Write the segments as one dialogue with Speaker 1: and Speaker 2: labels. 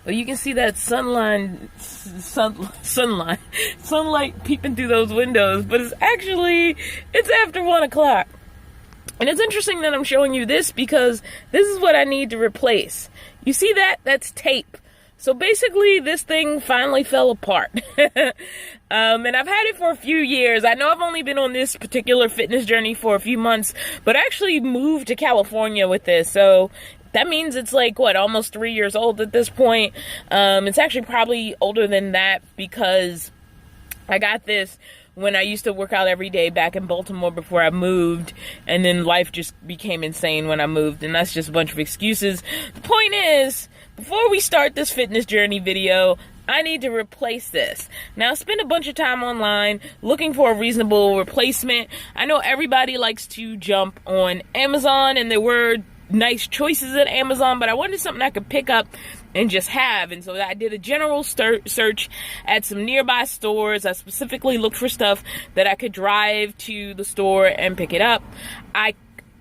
Speaker 1: Well, you can see that sunlight peeping through those windows, but it's after 1 o'clock. And it's interesting that I'm showing you this because this is what I need to replace. You see that? That's tape. So basically, this thing finally fell apart. And I've had it for a few years. I know I've only been on this particular fitness journey for a few months, but I actually moved to California with this. So that means it's like, almost 3 years old at this point. It's actually probably older than that because I got this when I used to work out every day back in Baltimore before I moved, and then life just became insane when I moved, and that's just a bunch of excuses. The point is, before we start this fitness journey video, I need to replace this. Now, I spent a bunch of time online looking for a reasonable replacement. I know everybody likes to jump on Amazon, and there were nice choices at Amazon, but I wanted something I could pick up and just have. And so I did a general search at some nearby stores. I specifically looked for stuff that I could drive to the store and pick it up. I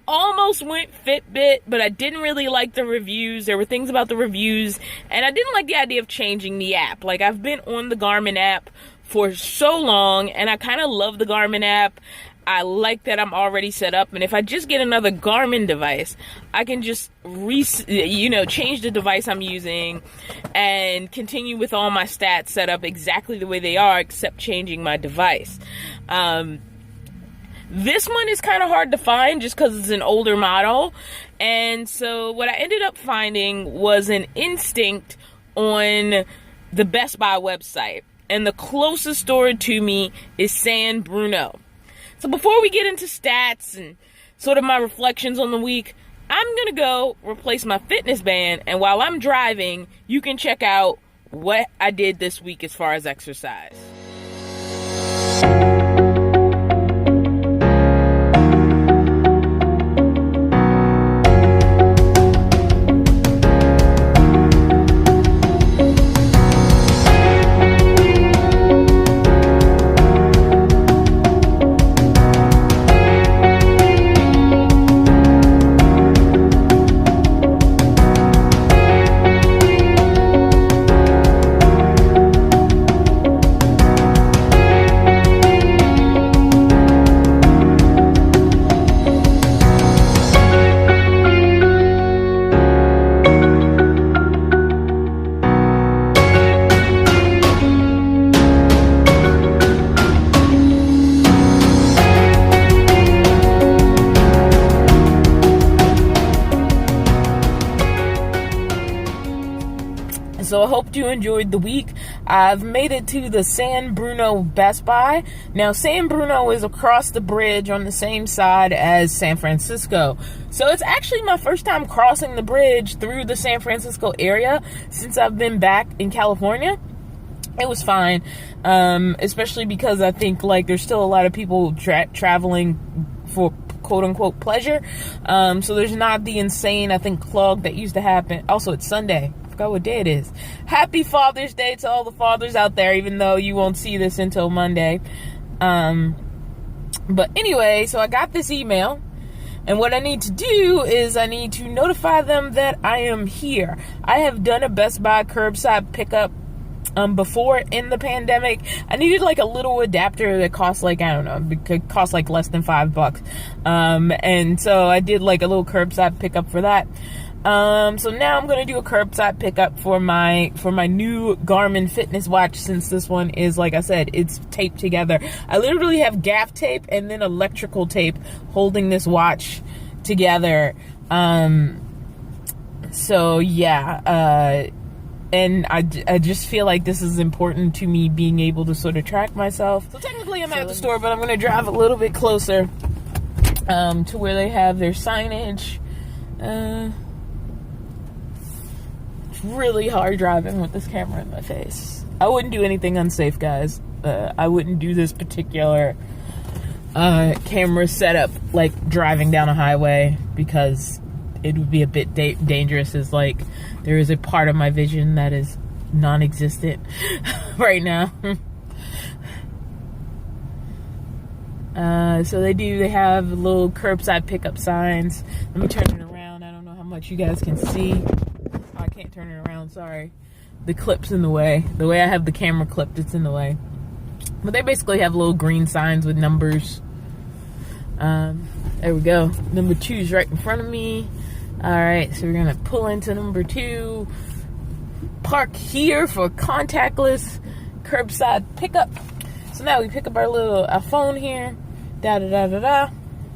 Speaker 1: almost went Fitbit, but I didn't really like the reviews. There were things about the reviews, and I didn't like the idea of changing the app. Like, I've been on the Garmin app for so long, and I kind of love the Garmin app. I like that I'm already set up, and if I just get another Garmin device, I can just change the device I'm using and continue with all my stats set up exactly the way they are, except changing my device. This one is kind of hard to find just because it's an older model, and so what I ended up finding was an Instinct on the Best Buy website, and the closest store to me is San Bruno. So before we get into stats and sort of my reflections on the week, I'm going to go replace my fitness band. And while I'm driving, you can check out what I did this week as far as exercise. So I hope you enjoyed the week. I've made it to the San Bruno Best Buy. Now, San Bruno is across the bridge on the same side as San Francisco. So it's actually my first time crossing the bridge through the San Francisco area since I've been back in California. It was fine, especially because I think there's still a lot of people traveling for quote-unquote pleasure. So there's not the insane, clog that used to happen. Also, it's Sunday. I forgot what day it is. Happy Father's Day to all the fathers out there, even though you won't see this until Monday. But anyway, so I got this email, and what I need to do is I need to notify them that I am here. I have done a Best Buy curbside pickup before in the pandemic. I needed a little adapter that cost it could cost less than $5. And so I did a little curbside pickup for that. So now I'm going to do a curbside pickup for my new Garmin fitness watch, since this one is, like I said, it's taped together. I literally have gaff tape and then electrical tape holding this watch together. So yeah, and I just feel like this is important to me, being able to sort of track myself. So technically I'm at the store, but I'm going to drive a little bit closer to where they have their signage. It's really hard driving with this camera in my face. I wouldn't do anything unsafe, guys. I wouldn't do this particular camera setup driving down a highway, because it would be a bit dangerous. As there is a part of my vision that is non-existent right now. So they have little curbside pickup signs. Let me turn it around. I don't know how much you guys can see. Oh, I can't turn it around, sorry. the clip's in the way. The way I have the camera clipped, it's in the way. But they basically have little green signs with numbers. There we go. Number 2 is right in front of me. Alright, so we're going to pull into number 2. Park here for contactless curbside pickup. So now we pick up our phone here.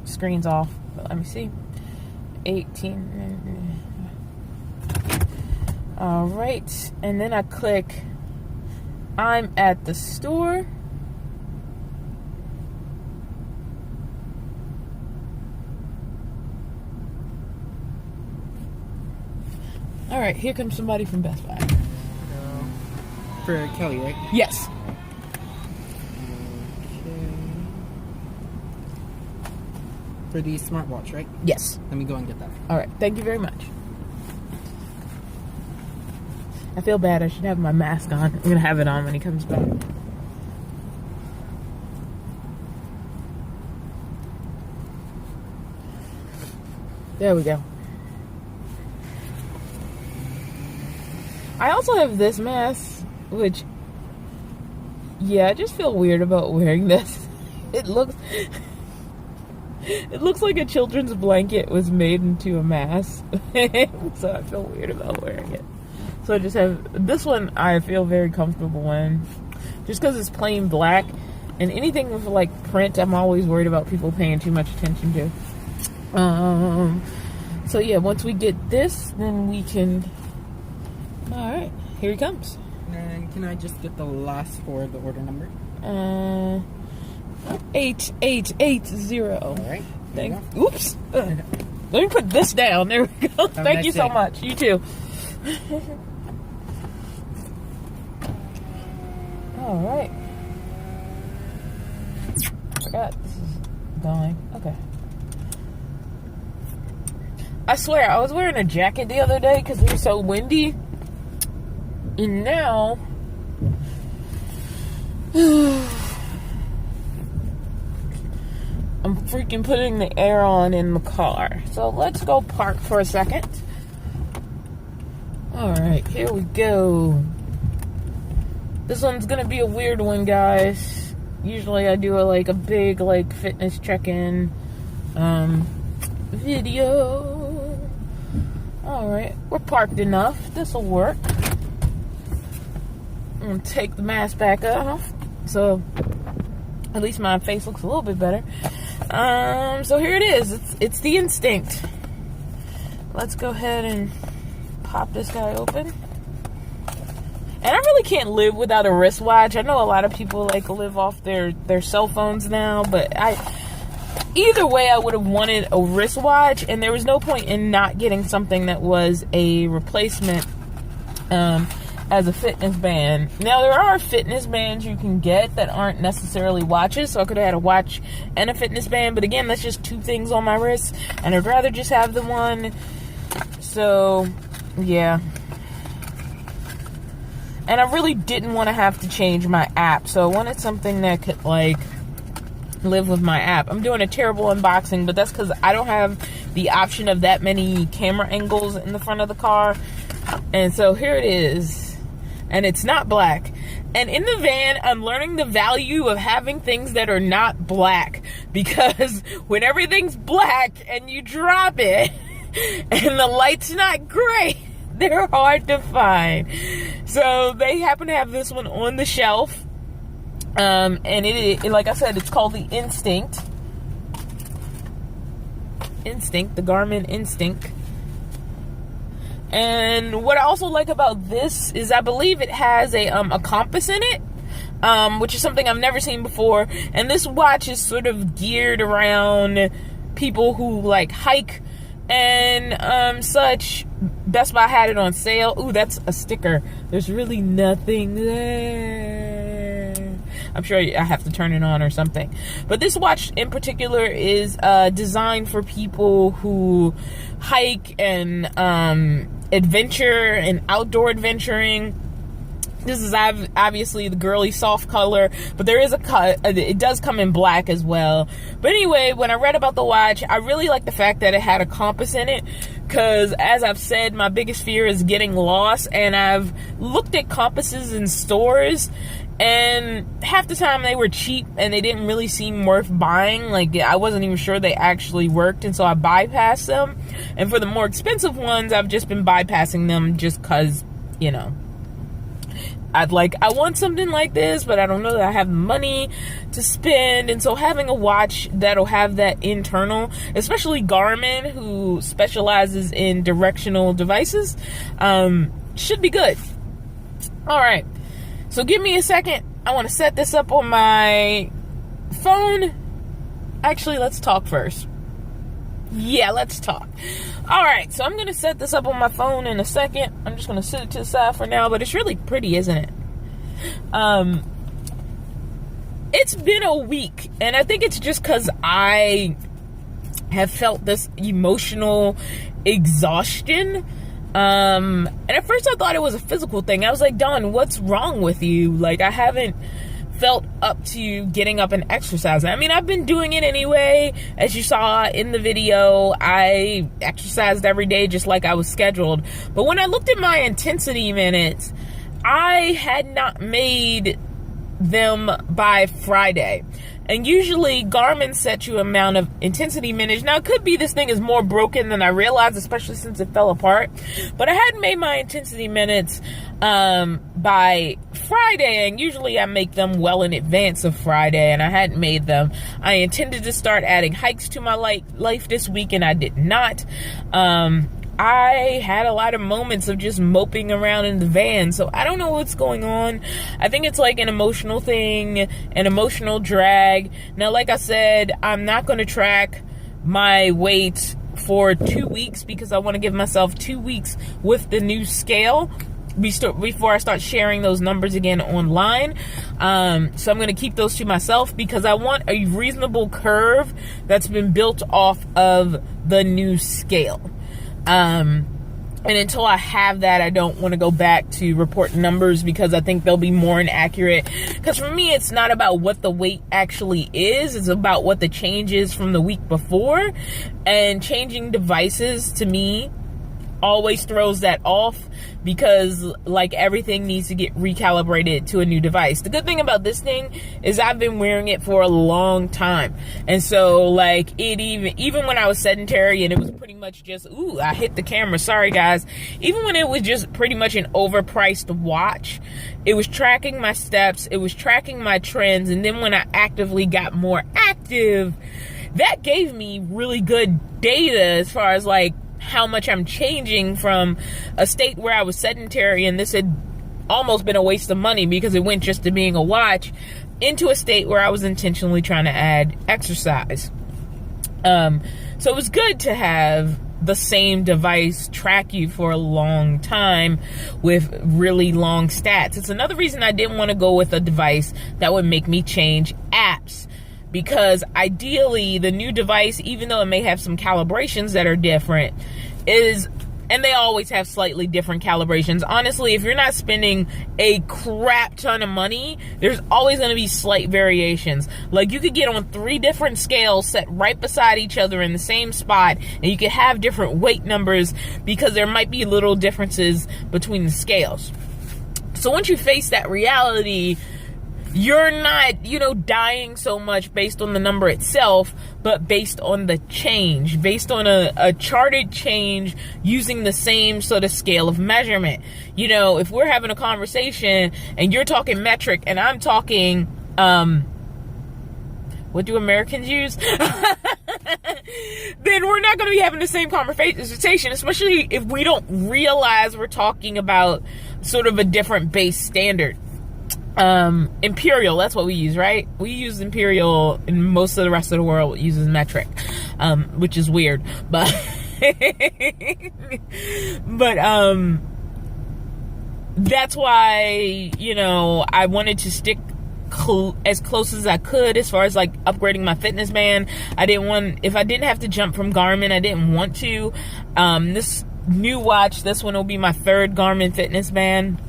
Speaker 1: Screen's off. But let me see. 18. Alright, and then I click I'm at the store. Alright, here comes somebody from Best Buy.
Speaker 2: For Kelly, right?
Speaker 1: Yes.
Speaker 2: Okay. For the smartwatch, right?
Speaker 1: Yes.
Speaker 2: Let me go and get that.
Speaker 1: Alright, thank you very much. I feel bad, I should have my mask on. I'm gonna have it on when he comes back. There we go. I also have this mask, which, yeah, I just feel weird about wearing this. It looks like a children's blanket was made into a mask. So I feel weird about wearing it. So I just have this one. I feel very comfortable in, just because it's plain black, and anything with like print, I'm always worried about people paying too much attention to. So yeah, once we get this, then we can. All right, here he comes.
Speaker 2: And can I just get the last 4 of the order number?
Speaker 1: 8880.
Speaker 2: All right.
Speaker 1: Oops. Let me put this down. There we go. Thank you so much. You too. All right. Forgot this is going. Okay. I swear, I was wearing a jacket the other day because it was so windy. And now, I'm freaking putting the air on in the car. So let's go park for a second. Alright, here we go. This one's gonna be a weird one, guys. Usually I do a big fitness check-in video. Alright, we're parked enough. This'll work. I'm gonna take the mask back off, so at least my face looks a little bit better. So here it is. It's the Instinct. Let's go ahead and pop this guy open. And I really can't live without a wristwatch. I know a lot of people live off their cell phones now, but either way, I would have wanted a wristwatch, and there was no point in not getting something that was a replacement as a fitness band. Now, there are fitness bands you can get that aren't necessarily watches, so I could have had a watch and a fitness band, but again, that's just 2 things on my wrist, and I'd rather just have the one. So, yeah. And I really didn't want to have to change my app, so I wanted something that could, live with my app. I'm doing a terrible unboxing, but that's because I don't have the option of that many camera angles in the front of the car. And so here it is. And it's not black. And in the van, I'm learning the value of having things that are not black. Because when everything's black and you drop it, and the light's not great, they're hard to find. So they happen to have this one on the shelf. And it, like I said, it's called the Instinct. The Garmin Instinct. And what I also like about this is I believe it has a compass in it, which is something I've never seen before. And this watch is sort of geared around people who hike and such. Best Buy had it on sale. Ooh, that's a sticker. There's really nothing there. I'm sure I have to turn it on or something. But this watch in particular is designed for people who hike and adventure and outdoor adventuring. This is obviously the girly soft color, but there is a cut. It does come in black as well. But anyway, when I read about the watch, I really like the fact that it had a compass in it, because as I've said, my biggest fear is getting lost, and I've looked at compasses in stores, and half the time they were cheap and they didn't really seem worth buying. Like, I wasn't even sure they actually worked, and so I bypassed them. And for the more expensive ones, I've just been bypassing them just because, you know, I want something like this, but I don't know that I have the money to spend. And so having a watch that'll have that internal, especially Garmin, who specializes in directional devices, should be good. All right. So give me a second. I want to set this up on my phone. Actually, let's talk first. Yeah, let's talk. All right, so I'm going to set this up on my phone in a second. I'm just going to sit it to the side for now, but it's really pretty, isn't it? It's been a week, and I think it's just because I have felt this emotional exhaustion. And at first I thought it was a physical thing. I was like, Dawn, what's wrong with you? Like, I haven't felt up to getting up and exercising. I mean, I've been doing it anyway. As you saw in the video, I exercised every day just like I was scheduled. But when I looked at my intensity minutes, I had not made them by Friday. And usually Garmin sets you amount of intensity minutes. Now, it could be this thing is more broken than I realized, especially since it fell apart. But I hadn't made my intensity minutes by Friday, and usually I make them well in advance of Friday, and I hadn't made them. I intended to start adding hikes to my life this week, and I did not. I had a lot of moments of just moping around in the van, so I don't know what's going on. I think it's like an emotional thing, an emotional drag. Now, like I said, I'm not going to track my weight for 2 weeks because I want to give myself 2 weeks with the new scale before I start sharing those numbers again online. So I'm going to keep those to myself because I want a reasonable curve that's been built off of the new scale. And until I have that, I don't want to go back to report numbers because I think they'll be more inaccurate. Because for me, it's not about what the weight actually is. It's about what the change is from the week before. And changing devices, to me, always throws that off because, like, everything needs to get recalibrated to a new device. The good thing about this thing is I've been wearing it for a long time, and so, like, it even when I was sedentary and it was pretty much just, ooh, I hit the camera, sorry guys, even when it was just pretty much an overpriced watch, it was tracking my steps, it was tracking my trends, and then when I actively got more active, that gave me really good data as far as, like, how much I'm changing from a state where I was sedentary and this had almost been a waste of money because it went just to being a watch, into a state where I was intentionally trying to add exercise. So it was good to have the same device track you for a long time with really long stats. It's another reason I didn't want to go with a device that would make me change apps. Because ideally, the new device, even though it may have some calibrations that are different, and they always have slightly different calibrations. Honestly, if you're not spending a crap ton of money, there's always going to be slight variations. Like, you could get on 3 different scales set right beside each other in the same spot, and you could have different weight numbers because there might be little differences between the scales. So once you face that reality, you're not, dying so much based on the number itself, but based on the change, based on a charted change using the same sort of scale of measurement. If we're having a conversation and you're talking metric and I'm talking, what do Americans use? Then we're not going to be having the same conversation, especially if we don't realize we're talking about sort of a different base standard. Imperial, that's what we use, right? We use imperial, and most of the rest of the world uses metric, which is weird, but that's why, I wanted to stick as close as I could as far as, like, upgrading my fitness band. If I didn't have to jump from Garmin, I didn't want to. This new watch, this one will be my 3rd Garmin fitness band.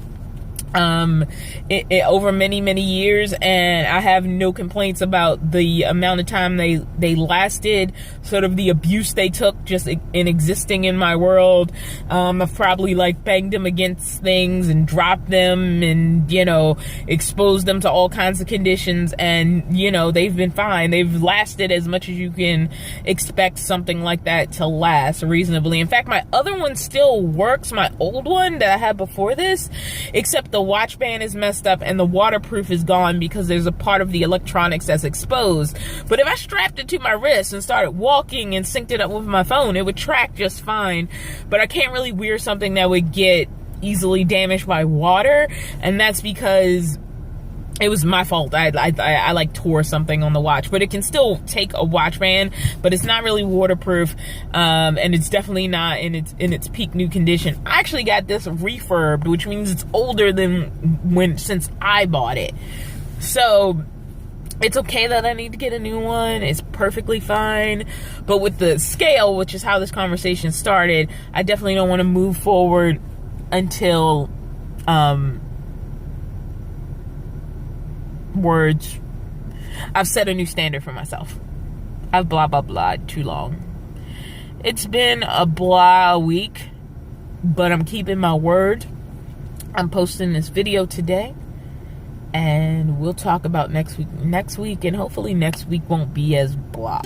Speaker 1: over many years, and I have no complaints about the amount of time they lasted, sort of the abuse they took just in existing in my world. I've probably like banged them against things and dropped them and, you know, exposed them to all kinds of conditions, and, you know, they've been fine. They've lasted as much as you can expect something like that to last reasonably. In fact, my other one still works, my old one that I had before this, except the watch band is messed up and the waterproof is gone because there's a part of the electronics that's exposed. But if I strapped it to my wrist and started walking and synced it up with my phone, it would track just fine. But I can't really wear something that would get easily damaged by water, and that's because it was my fault. I like tore something on the watch, but it can still take a watch band, but it's not really waterproof, and it's definitely not in its peak new condition. I actually got this refurbed, which means it's older than since I bought it. So it's okay that I need to get a new one. It's perfectly fine. But with the scale, which is how this conversation started, I definitely don't want to move forward until words. I've set a new standard for myself. I've blah too long. It's been a blah week, but I'm keeping my word. I'm posting this video today, and we'll talk about next week, and hopefully next week won't be as blah.